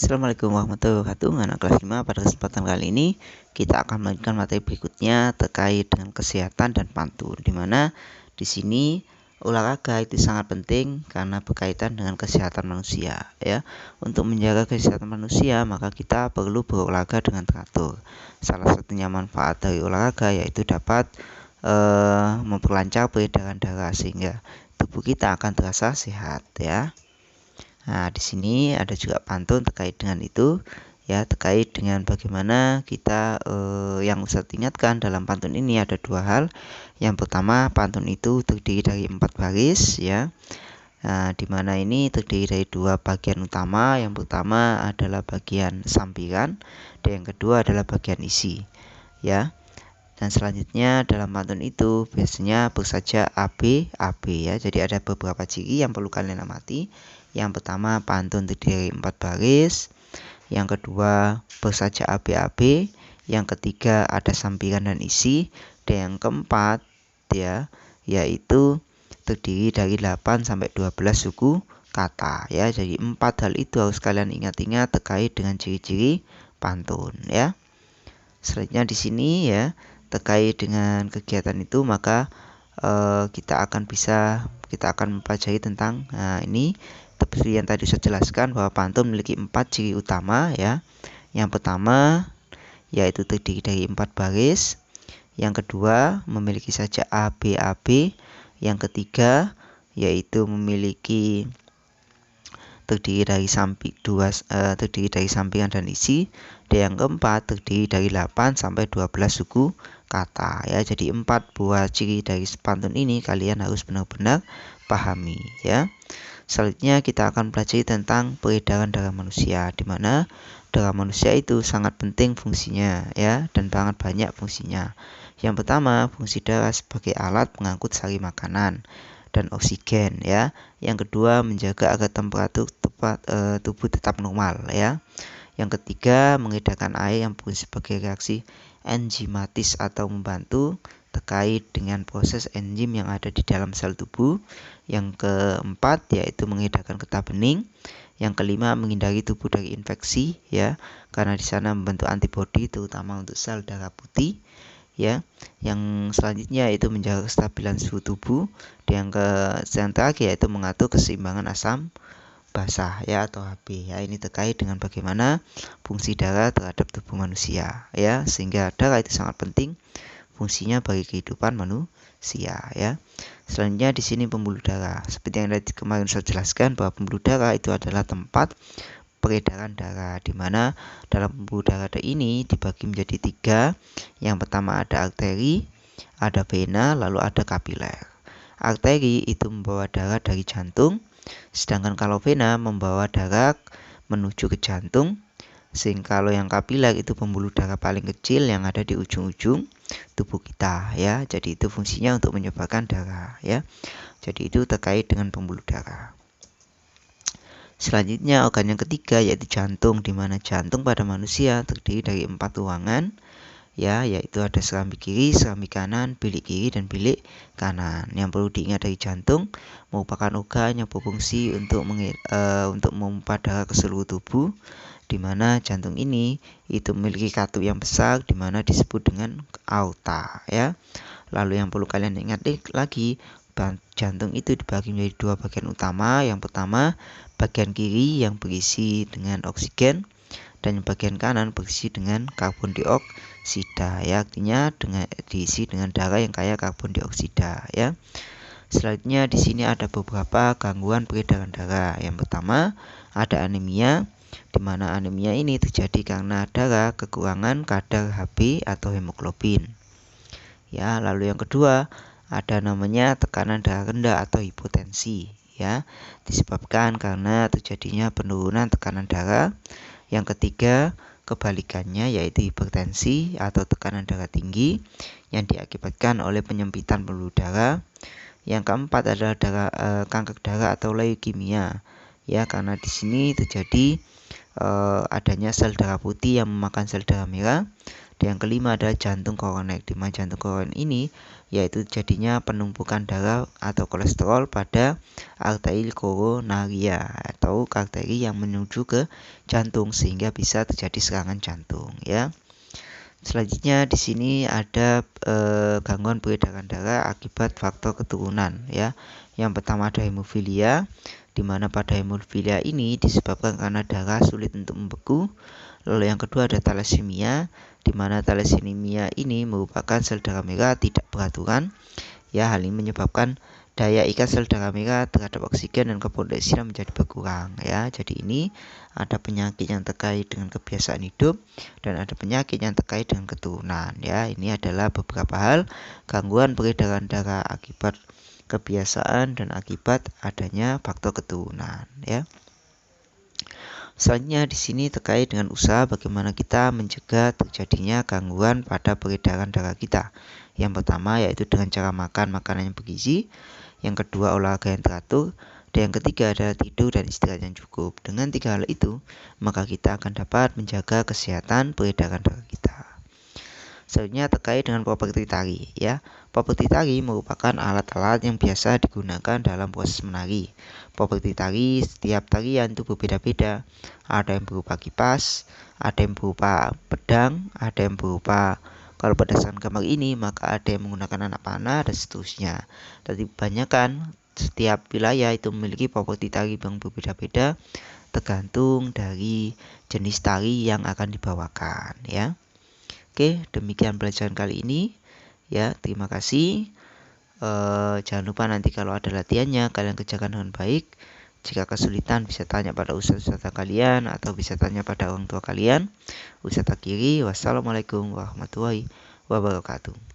Assalamualaikum warahmatullahi wabarakatuh. Anak kelas 5, pada kesempatan kali ini kita akan melanjutkan materi berikutnya terkait dengan kesehatan dan pantun, di mana di sini olahraga itu sangat penting karena berkaitan dengan kesehatan manusia, ya. Untuk menjaga kesehatan manusia, maka kita perlu berolahraga dengan teratur. Salah satunya manfaat dari olahraga yaitu dapat memperlancar peredaran darah sehingga tubuh kita akan terasa sehat, ya. Nah, di sini ada juga pantun terkait dengan itu, ya, terkait dengan bagaimana kita yang Ustadz ingatkan dalam pantun ini ada dua hal. Yang pertama, pantun itu terdiri dari 4 baris, ya. Nah, di mana ini terdiri dari dua bagian utama. Yang pertama adalah bagian sampiran dan yang kedua adalah bagian isi, ya. Dan selanjutnya dalam pantun itu biasanya bersaja AB, AB, ya. Jadi ada beberapa ciri yang perlu kalian amati. Yang pertama, pantun terdiri dari 4 baris. Yang kedua, bersaja AB, AB. Yang ketiga, ada sampiran dan isi. Dan yang keempat, ya, yaitu terdiri dari 8 sampai 12 suku kata, ya. Jadi 4 hal itu harus kalian ingat-ingat terkait dengan ciri-ciri pantun, ya. Selanjutnya di sini, ya, terkait dengan kegiatan itu, maka kita akan mempelajari tentang ini seperti yang tadi saya jelaskan bahwa pantun memiliki 4 ciri utama, ya. Yang pertama yaitu terdiri dari 4 baris. Yang kedua memiliki saja AB, AB. Yang ketiga yaitu memiliki terdiri dari sampingan dan isi. Dan yang keempat terdiri dari 8 sampai 12 suku kata, ya. Jadi 4 buah ciri dari pantun ini kalian harus benar-benar pahami, ya. Selanjutnya kita akan pelajari tentang peredaran darah manusia, di mana darah manusia itu sangat penting fungsinya, ya, dan sangat banyak fungsinya. Yang pertama, fungsi darah sebagai alat pengangkut sari makanan dan oksigen, ya. Yang kedua, menjaga agar temperatur tubuh tetap normal, ya. Yang ketiga, mengedarkan air yang berfungsi sebagai reaksi enzimatis atau membantu terkait dengan proses enzim yang ada di dalam sel tubuh. Yang keempat yaitu mengedarkan getah bening. Yang kelima, menghindari tubuh dari infeksi, ya, karena di sana membentuk antibodi terutama untuk sel darah putih, ya. Yang selanjutnya yaitu menjaga kestabilan suhu tubuh. Dan yang terakhir yaitu mengatur keseimbangan asam basah, ya, atau HB, ya. Ini terkait dengan bagaimana fungsi darah terhadap tubuh manusia, ya, sehingga darah itu sangat penting fungsinya bagi kehidupan manusia, ya. Selanjutnya di sini pembuluh darah. Seperti yang tadi kemarin saya jelaskan bahwa pembuluh darah itu adalah tempat peredaran darah, di mana dalam pembuluh darah ini dibagi menjadi 3. Yang pertama ada arteri, ada vena, lalu ada kapiler. Arteri itu membawa darah dari jantung, sedangkan kalau vena membawa darah menuju ke jantung. Sehingga kalau yang kapiler itu pembuluh darah paling kecil yang ada di ujung-ujung tubuh kita, ya. Jadi itu fungsinya untuk menyebarkan darah, ya. Jadi itu terkait dengan pembuluh darah. Selanjutnya organ yang ketiga yaitu jantung, di mana jantung pada manusia terdiri dari 4 ruangan, ya, yaitu ada serambi kiri, serambi kanan, bilik kiri dan bilik kanan. Yang perlu diingat dari jantung merupakan organ yang berfungsi untuk memompa darah ke seluruh tubuh, di mana jantung ini itu memiliki katup yang besar di mana disebut dengan aorta, ya. Lalu yang perlu kalian ingat lagi, jantung itu dibagi menjadi 2 bagian utama. Yang pertama bagian kiri yang berisi dengan oksigen dan yang bagian kanan berisi dengan karbon dioksida, ya. Artinya diisi dengan darah yang kaya karbon dioksida, ya. Selanjutnya di sini ada beberapa gangguan peredaran darah. Yang pertama ada anemia, di mana anemia ini terjadi karena darah kekurangan kadar Hb atau hemoglobin, ya. Lalu yang kedua ada namanya tekanan darah rendah atau hipotensi, ya, disebabkan karena terjadinya penurunan tekanan darah. Yang ketiga kebalikannya yaitu hipertensi atau tekanan darah tinggi yang diakibatkan oleh penyempitan pembuluh darah. Yang keempat adalah kanker darah atau leukemia, ya, karena di sini terjadi adanya sel darah putih yang memakan sel darah merah Dan yang kelima adalah jantung koroner. Di mana jantung koroner ini yaitu jadinya penumpukan darah atau kolesterol pada arteri koronaria atau arteri yang menuju ke jantung sehingga bisa terjadi serangan jantung ya. Selanjutnya di sini ada gangguan peredaran darah akibat faktor keturunan ya. Yang pertama ada hemofilia, di mana pada hemofilia ini disebabkan karena darah sulit untuk membeku. Lalu yang kedua ada thalassemia, di mana thalassemia ini merupakan sel darah merah tidak beraturan. Ya, hal ini menyebabkan daya ikat sel darah merah terhadap oksigen dan karbon dioksida menjadi berkurang ya. Jadi ini ada penyakit yang terkait dengan kebiasaan hidup dan ada penyakit yang terkait dengan keturunan ya. Ini adalah beberapa hal gangguan peredaran darah akibat kebiasaan dan akibat adanya faktor keturunan ya. Selanjutnya di sini terkait dengan usaha bagaimana kita mencegah terjadinya gangguan pada peredaran darah kita. Yang pertama yaitu dengan cara makan makanan yang bergizi, yang kedua olahraga yang teratur, dan yang ketiga adalah tidur dan istirahat yang cukup. Dengan tiga hal itu, maka kita akan dapat menjaga kesehatan peredaran darah kita. Selanjutnya terkait dengan properti tari ya. Properti tari merupakan alat-alat yang biasa digunakan dalam proses menari. Properti tari, setiap tarian itu berbeda-beda. Ada yang berupa kipas, ada yang berupa pedang, ada yang berupa, kalau berdasarkan gambar ini maka ada yang menggunakan anak panah dan seterusnya. Tapi kebanyakan setiap wilayah itu memiliki properti tari yang berbeda-beda tergantung dari jenis tari yang akan dibawakan ya. Oke, demikian pelajaran kali ini ya. Terima kasih. Jangan lupa nanti kalau ada latihannya kalian kerjakan dengan baik. Jika kesulitan bisa tanya pada ustadz kalian atau bisa tanya pada orang tua kalian. Ustadz akhiri, wassalamualaikum warahmatullahi wabarakatuh.